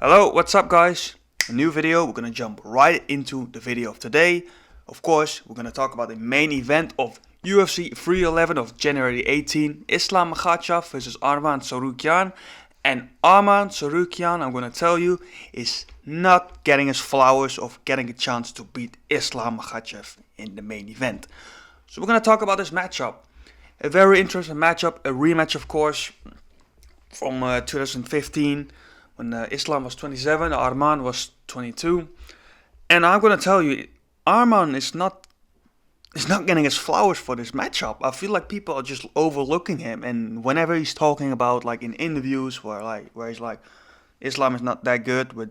Hello, what's up guys? A new video, we're gonna jump right into the video of today. Of course, we're gonna talk about the main event of UFC 311 of January 18, Islam Makhachev versus Arman Tsarukyan. And Arman Tsarukyan, I'm gonna tell you, is not getting his flowers of getting a chance to beat Islam Makhachev in the main event. So we're gonna talk about this matchup. A very interesting matchup, a rematch of course, from 2015. When Islam was 27, Arman was 22. And I'm going to tell you, Arman is not getting his flowers for this matchup. I feel like people are just overlooking him. And whenever he's talking about, like in interviews where he's like, Islam is not that good, but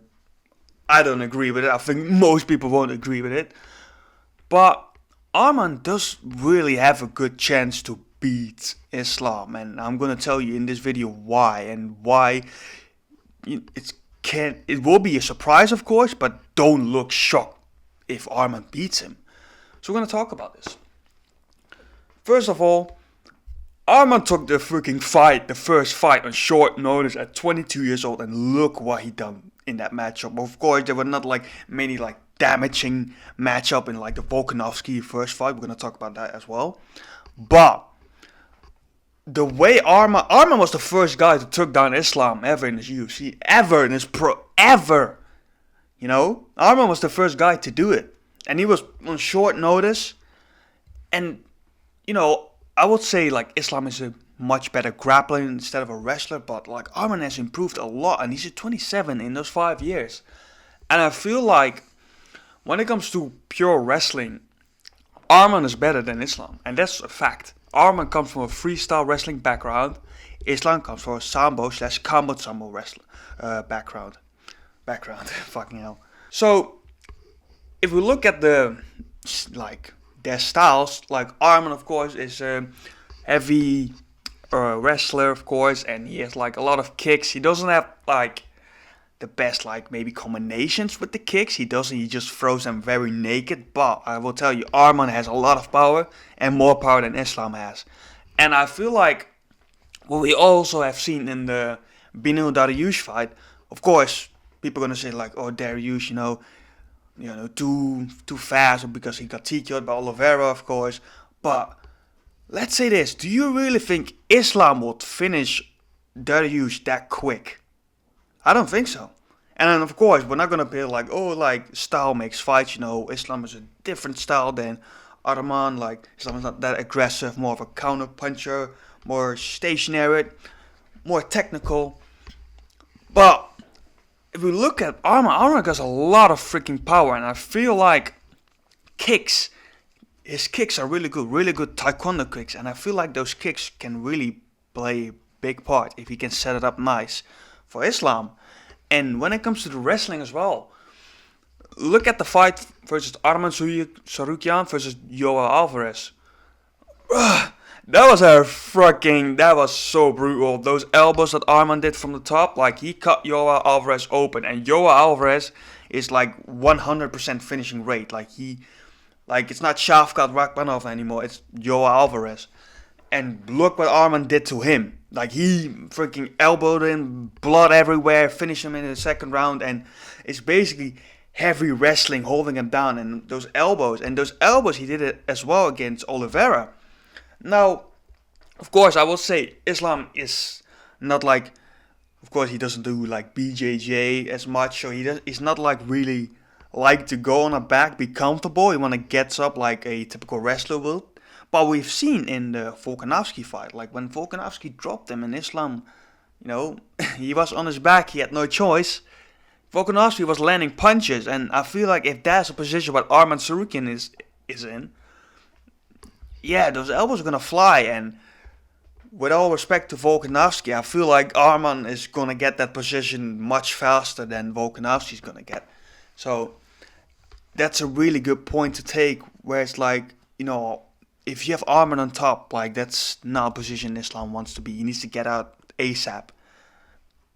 I don't agree with it. I think most people won't agree with it. But Arman does really have a good chance to beat Islam. And I'm going to tell you in this video why and why. It will be a surprise, of course, but don't look shocked if Arman beats him. So we're gonna talk about this. First of all, Arman took the first fight on short notice at 22 years old, and look what he done in that matchup. Of course, there were not many damaging matchup in the Volkanovski first fight. We're gonna talk about that as well, but the way Arman was the first guy to took down Islam ever in his UFC, ever in his ever. You know, Arman was the first guy to do it, and he was on short notice. And you know, I would say Islam is a much better grappler instead of a wrestler, but Arman has improved a lot, and he's 27 in those 5 years. And I feel like when it comes to pure wrestling, Arman is better than Islam, and that's a fact. Arman comes from a freestyle wrestling background. Islam comes from a sambo/combat sambo wrestling background. Fucking hell. So if we look at their styles, Arman of course is a heavy wrestler, of course, and he has a lot of kicks. He doesn't have the best maybe combinations with the kicks. He just throws them very naked. But I will tell you, Arman has a lot of power, and more power than Islam has. And I feel like what we also have seen in the Beneil Dariush fight, of course, people are gonna say oh, Dariush, too fast, because he got TKO'd by Oliveira, of course. But let's say this: do you really think Islam would finish Dariush that quick? I don't think so. And then of course, we're not gonna be style makes fights. Islam is a different style than Arman. Islam is not that aggressive, more of a counter puncher, more stationary, more technical. But if we look at Arman has a lot of freaking power, and I feel like his kicks are really good taekwondo kicks, and I feel like those kicks can really play a big part if he can set it up nice for Islam. And when it comes to the wrestling as well, look at the fight versus Arman Tsarukyan versus Yoel Alvarez. That was so brutal. Those elbows that Arman did from the top, he cut Yoel Alvarez open, and Yoel Alvarez is 100% finishing rate. It's not Shavkat Rakhmonov anymore, it's Yoel Alvarez. And look what Arman did to him. He freaking elbowed him, blood everywhere, finished him in the second round, and it's basically heavy wrestling, holding him down, and those elbows he did it as well against Oliveira. Now, of course, I will say Islam is not of course he doesn't do BJJ as much, so he's not really to go on a back, be comfortable. He want to get up like a typical wrestler will. But we've seen in the Volkanovski fight, when Volkanovski dropped him and Islam, he was on his back, he had no choice. Volkanovski was landing punches, and I feel like if that's a position what Arman Tsarukyan is in, yeah, those elbows are gonna fly. And with all respect to Volkanovski, I feel like Arman is gonna get that position much faster than Volkanovski's gonna get. So that's a really good point to take, where it's if you have Arman on top, that's not a position Islam wants to be. He needs to get out ASAP.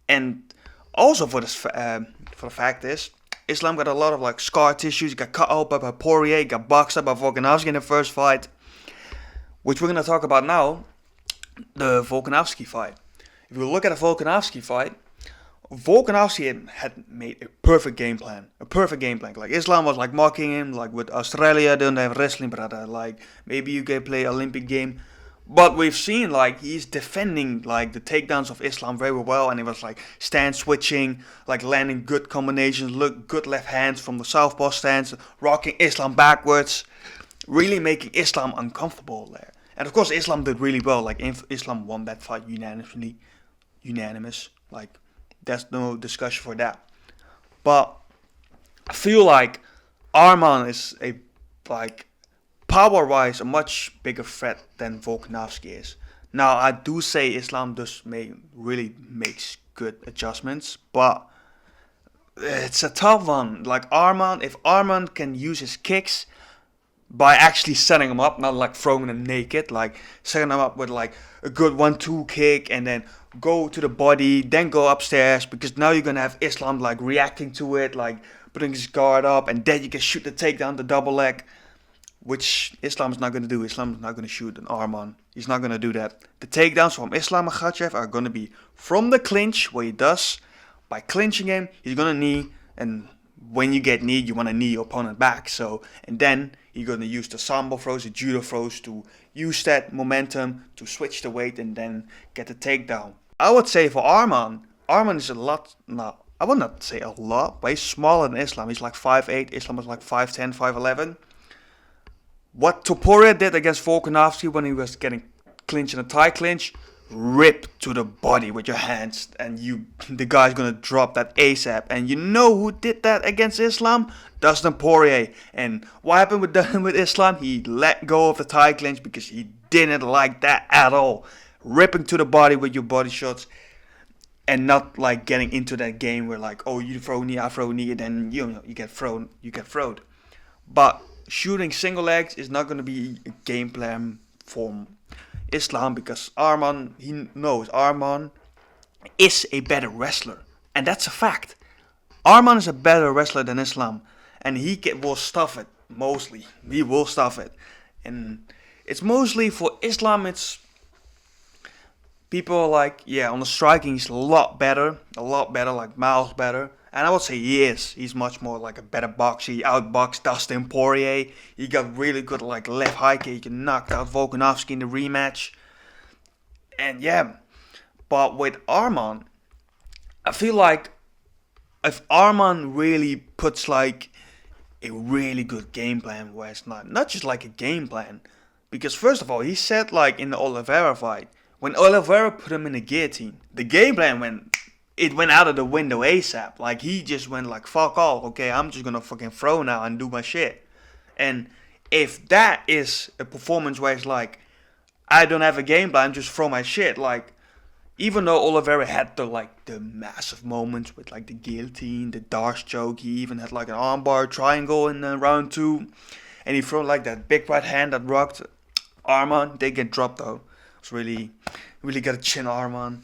And also for the fact is, Islam got a lot of scar tissues. He got cut open by Poirier, got boxed up by Volkanovski in the first fight, which we're gonna talk about now, the Volkanovski fight. If you look at the Volkanovski fight, Volkanovski had made a perfect game plan. A perfect game plan. Like Islam was like mocking him, like with Australia don't have wrestling, brother. Like maybe you can play Olympic game. But we've seen like he's defending like the takedowns of Islam very well, and he was like stand switching, like landing good combinations, look good left hands from the southpaw stance, rocking Islam backwards, really making Islam uncomfortable there. And of course Islam did really well. Like Islam won that fight unanimous. Like there's no discussion for that. But I feel like Arman is a like power-wise a much bigger threat than Volkanovski is. Now I do say Islam does really makes good adjustments, but it's a tough one. Like Arman, if Arman can use his kicks by actually setting him up, not like throwing him naked, like setting him up with like a good 1-2 kick and then go to the body, then go upstairs, because now you're gonna have Islam like reacting to it, like putting his guard up, and then you can shoot the takedown, the double leg, which Islam is not gonna do. Islam is not gonna shoot an arm on. He's not gonna do that. The takedowns from Islam Makhachev are gonna be from the clinch, where he does by clinching him, he's gonna knee, and when you get kneed, you want to knee your opponent back. So, and then you're going to use the sambo throws, the judo throws to use that momentum to switch the weight and then get the takedown. I would say for Arman is a lot, no, I would not say a lot, but he's smaller than Islam. He's like 5'8", Islam was like 5'10", 5'11". What Topuria did against Volkanovski when he was getting clinch in a Thai clinch, rip to the body with your hands, and the guy's gonna drop that ASAP. And you know who did that against Islam? Dustin Poirier. And what happened with Islam? He let go of the Thai clinch because he didn't like that at all. Ripping to the body with your body shots, and not like getting into that game where like, oh, you throw knee, I throw knee, and then you get thrown. But shooting single legs is not gonna be a game plan for Islam, because he knows Arman is a better wrestler, and that's a fact. Arman is a better wrestler than Islam, and will stuff it mostly. He will stuff it, and it's mostly for Islam. It's people are like, yeah, on the striking he's a lot better, like miles better. And I would say he is. He's much more like a better boxer. He outboxed Dustin Poirier. He got really good like left high kick. He can knock out Volkanovski in the rematch. And yeah, but with Arman, I feel like if Arman really puts like a really good game plan, where it's not just like a game plan, because first of all, he said like in the Oliveira fight, when Oliveira put him in the guillotine, the game plan went out of the window ASAP. Like he just went like, fuck all, okay, I'm just gonna fucking throw now and do my shit. And if that is a performance where it's like, I don't have a game plan, just throw my shit, like, even though Oliveira had the massive moments with like the guillotine, the Darce choke, he even had like an armbar triangle in round 2, and he threw like that big right hand that rocked Arman. They get dropped though. It's really got a chin Arman.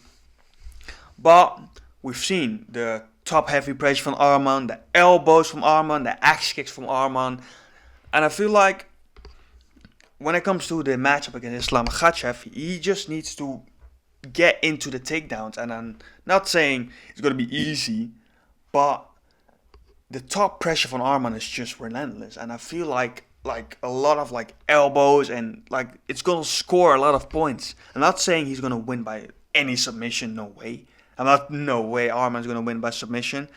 But we've seen the top heavy pressure from Arman, the elbows from Arman, the axe kicks from Arman. And I feel like when it comes to the matchup against Islam Makhachev, he just needs to get into the takedowns. And I'm not saying it's going to be easy, but the top pressure from Arman is just relentless. And I feel like a lot of like elbows, and like it's going to score a lot of points. I'm not saying he's going to win by any submission, no way. No way Arman's going to win by submission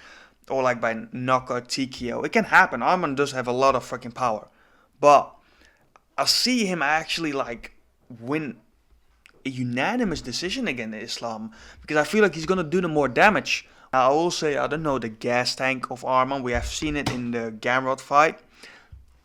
or like by knockout TKO. It can happen. Arman does have a lot of freaking power. But I see him actually like win a unanimous decision against Islam, because I feel like he's going to do the more damage. I will say, I don't know, the gas tank of Arman. We have seen it in the Gamrot fight.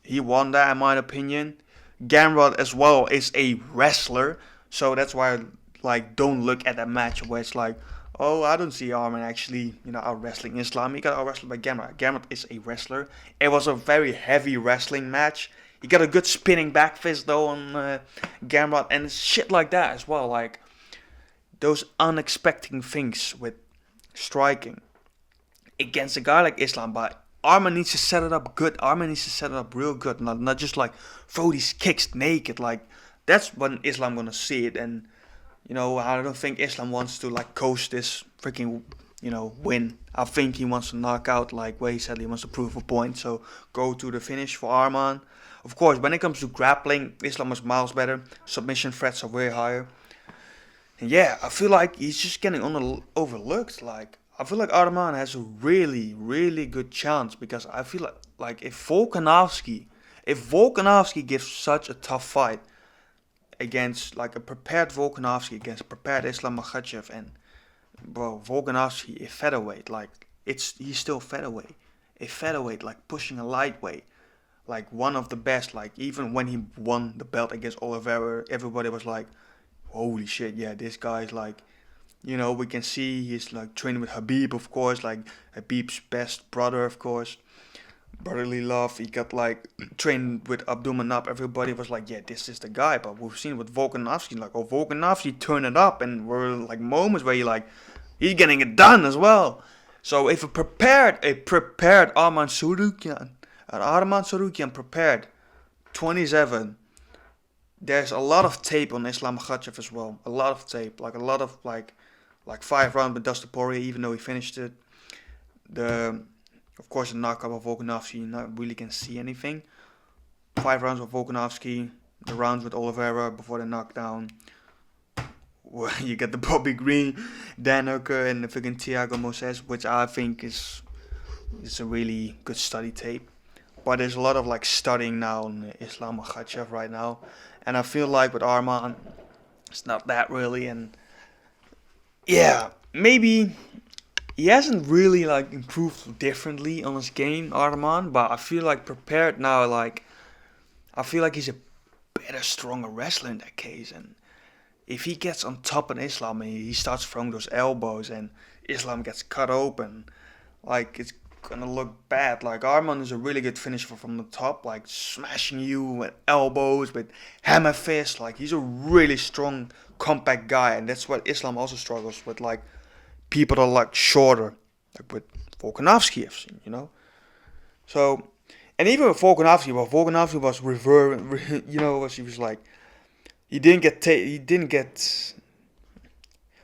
He won that in my opinion. Gamrot as well is a wrestler. So that's why I like don't look at that match where it's like, oh, I don't see Arman actually, out wrestling Islam. He got out wrestled by Gamrot. Gamrot is a wrestler. It was a very heavy wrestling match. He got a good spinning back fist though on Gamrot, and shit like that as well. Like those unexpected things with striking against a guy like Islam. But Arman needs to set it up good. Arman needs to set it up real good. Not just like throw these kicks naked. Like that's when Islam gonna see it. And I don't think Islam wants to like coast this freaking win. I think he wants to knock out, like Wei said, he wants to prove a point. So go to the finish for Arman. Of course, when it comes to grappling, Islam is miles better. Submission threats are way higher. And yeah, I feel like he's just getting overlooked. Like I feel like Arman has a really, really good chance because I feel like if Volkanovski gives such a tough fight against like a prepared Volkanovski against a prepared Islam Makhachev, and bro, Volkanovski is featherweight. Like he's still featherweight. A featherweight, like pushing a lightweight, like one of the best. Like even when he won the belt against Oliveira, everybody was like, "Holy shit, yeah, this guy's like." We can see he's like training with Habib, of course, like Habib's best brother, of course. Brotherly love. He got like trained with Abdulmanap. Everybody was like, yeah, this is the guy. But we've seen with Volkanovski, like, Volkanovski turned it up, and were like moments where he's getting it done as well. So if a prepared Arman Tsarukyan prepared 27, there's a lot of tape on Islam Makhachev as well. A lot of tape, like a lot of like 5 rounds with Dustin Poirier, even though he finished it. Of course, the knockout of Volkanovski, you not really can see anything. 5 rounds with Volkanovski, the rounds with Oliveira before the knockdown. Well, you get the Bobby Green, Dan Hooker, and the freaking Thiago Moses, which I think is a really good study tape. But there's a lot of like studying now on Islam Makhachev right now, and I feel like with Arman, it's not that really. And yeah, maybe he hasn't really like improved differently on his game, Arman, but I feel like prepared now. Like I feel like he's a better, stronger wrestler in that case, and if he gets on top of Islam and he starts throwing those elbows and Islam gets cut open, like it's gonna look bad. Like Arman is a really good finisher from the top, like smashing you with elbows, with hammer fists. Like he's a really strong, compact guy, and that's what Islam also struggles with. Like people that are like shorter, like with Volkanovski, I've seen. So, and even with Volkanovski, was he was like he didn't get.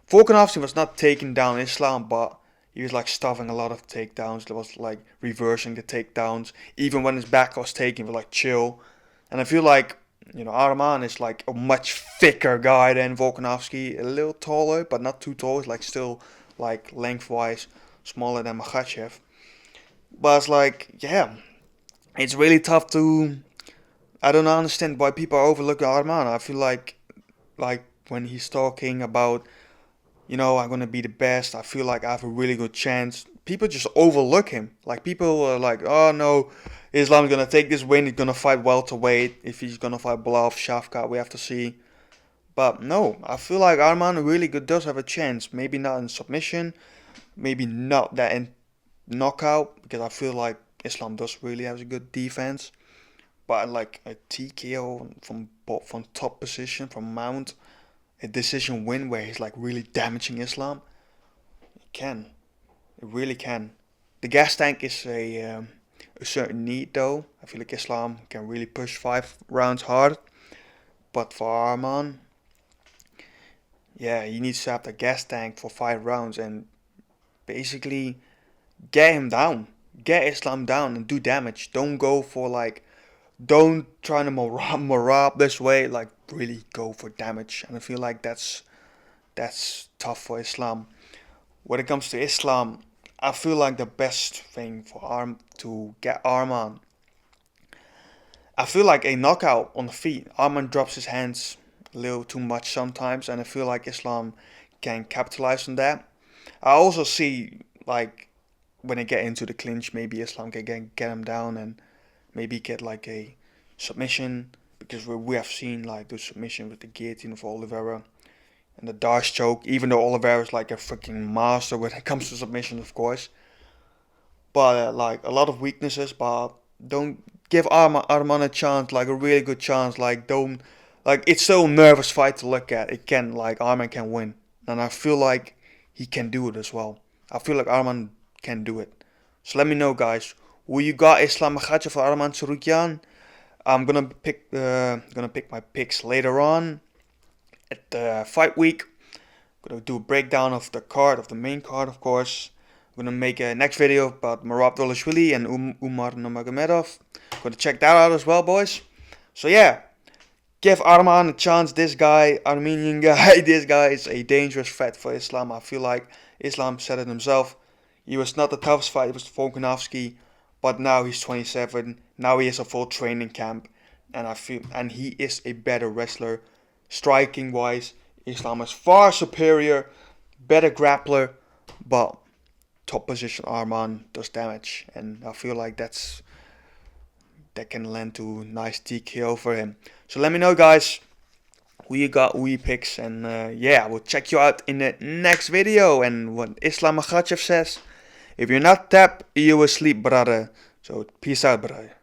Volkanovski was not taking down Islam, but he was like stuffing a lot of takedowns. There was like reversing the takedowns. Even when his back was taken, he was like chill. And I feel like, Arman is like a much thicker guy than Volkanovski. A little taller, but not too tall. He's like still like lengthwise smaller than Makhachev. But it's like, yeah, it's really tough to. I don't understand why people overlook Arman. I feel like when he's talking about, I'm gonna be the best. I feel like I have a really good chance. People just overlook him. Like people are like, oh no, Islam's gonna take this win. He's gonna fight welterweight. If he's gonna fight Bilal Shafkat, we have to see. But no, I feel like Arman really does have a chance. Maybe not in submission, maybe not that in knockout, because I feel like Islam does really have a good defense. But like a TKO from top position, from mount, a decision win where he's like really damaging Islam, it really can. The gas tank is a certain need though. I feel like Islam can really push 5 rounds hard, but for Arman, yeah, he needs to have the gas tank for 5 rounds and basically get him down, get Islam down and do damage. Don't try to morab this way. Like really go for damage, and I feel like that's tough for Islam. When it comes to Islam, I feel like the best thing for to get Arman, I feel like a knockout on the feet. Arman drops his hands a little too much sometimes, and I feel like Islam can capitalize on that. I also see like when they get into the clinch, maybe Islam can get him down and maybe get like a submission, because we have seen like the submission with the guillotine of Oliveira and the Darce choke, even though Oliveira is like a freaking master when it comes to submission, of course. But like a lot of weaknesses, but don't give Arman a chance, like a really good chance. Like don't, like it's still a nervous fight to look at. It can, like Arman can win, and I feel like he can do it as well. I feel like Arman can do it. So let me know, guys. Who you got, Islam Makhachev or Arman Tsarukyan? I'm gonna pick my picks later on at the fight week. gonna do a breakdown of the card, of the main card, of course. I'm gonna make a next video about Merab Dvalishvili and Umar Nurmagomedov. Gonna check that out as well, boys. So yeah, give Arman a chance. This guy, Armenian guy, this guy is a dangerous threat for Islam. I feel like Islam said it himself. He was not the toughest fight, it was Volkanovski, but now he's 27. Now he has a full training camp, and he is a better wrestler. Striking wise, Islam is far superior, better grappler, but top position Arman does damage, and I feel like that can lend to nice TKO for him. So let me know, guys, who you got, who you picks, and yeah, we'll check you out in the next video. And what Islam Makhachev says, if you're not tapped, you will sleep, brother. So peace out, brother.